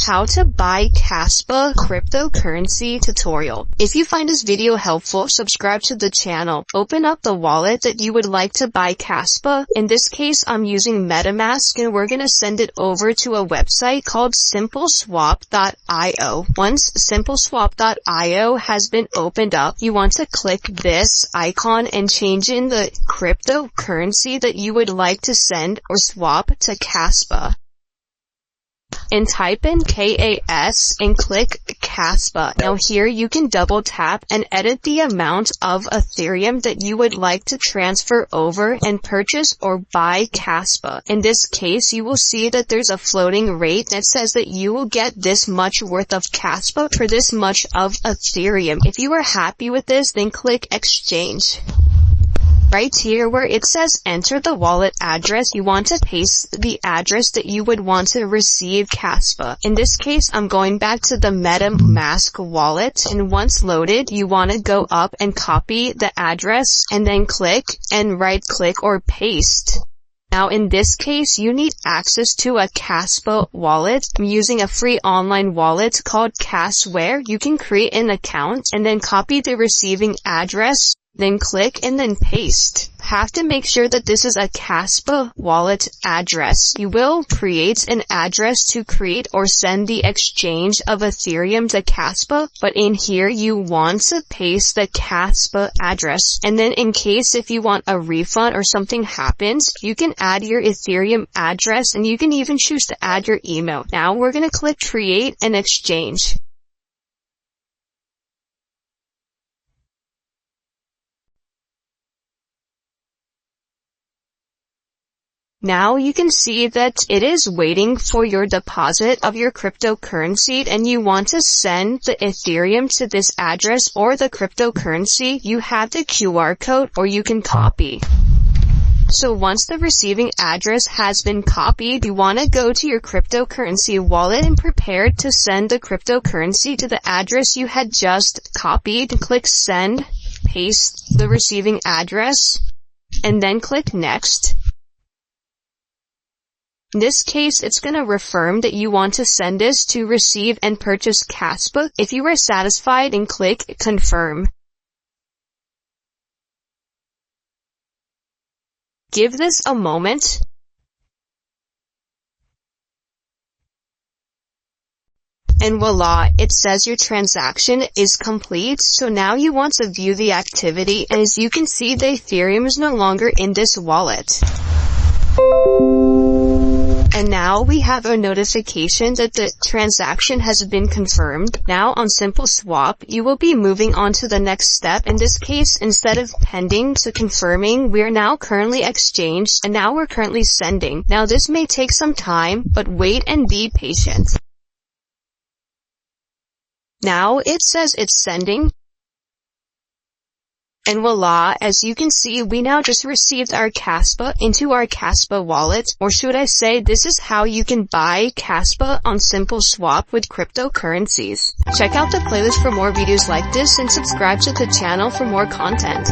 How to buy Kaspa cryptocurrency tutorial. If you find this video helpful, subscribe to the channel. Open up the wallet that you would like to buy Kaspa. In this case, I'm using MetaMask and we're gonna send it over to a website called simpleswap.io. Once simpleswap.io has been opened up, you want to click this icon and change in the cryptocurrency that you would like to send or swap to Kaspa. And type in KAS and click Kaspa. Now here you can double tap and edit the amount of Ethereum that you would like to transfer over and purchase or buy Kaspa. In this case, you will see that there's a floating rate that says that you will get this much worth of Kaspa for this much of Ethereum. If you are happy with this, then click Exchange. Right here where it says enter the wallet address, you want to paste the address that you would want to receive Kaspa. In this case, I'm going back to the MetaMask wallet, and once loaded, you want to go up and copy the address and then click and right click or paste. Now in this case, you need access to a Kaspa wallet. I'm using a free online wallet called Kasware. You can create an account and then copy the receiving address. Then click and then paste. Have to make sure that this is a Kaspa wallet address. You will create an address to create or send the exchange of Ethereum to Kaspa, but in here you want to paste the Kaspa address. And then in case if you want a refund or something happens, you can add your Ethereum address and you can even choose to add your email. Now we're gonna click create an exchange. Now you can see that it is waiting for your deposit of your cryptocurrency and you want to send the Ethereum to this address or the cryptocurrency. You have the QR code or you can copy. So once the receiving address has been copied, you want to go to your cryptocurrency wallet and prepare to send the cryptocurrency to the address you had just copied. Click send, paste the receiving address, and then click next. In this case, it's going to affirm that you want to send this to receive and purchase Kaspa. If you are satisfied, then click confirm. Give this a moment. And voila, it says your transaction is complete. So now you want to view the activity, and as you can see, the Ethereum is no longer in this wallet. And now we have a notification that the transaction has been confirmed. Now on Simple Swap, you will be moving on to the next step. In this case, instead of pending to confirming, we are now currently exchanged and now we're currently sending. Now this may take some time, but wait and be patient. Now it says it's sending. And voila, as you can see, we now just received our Kaspa into our Kaspa wallet. Or should I say, this is how you can buy Kaspa on Simple Swap with cryptocurrencies. Check out the playlist for more videos like this and subscribe to the channel for more content.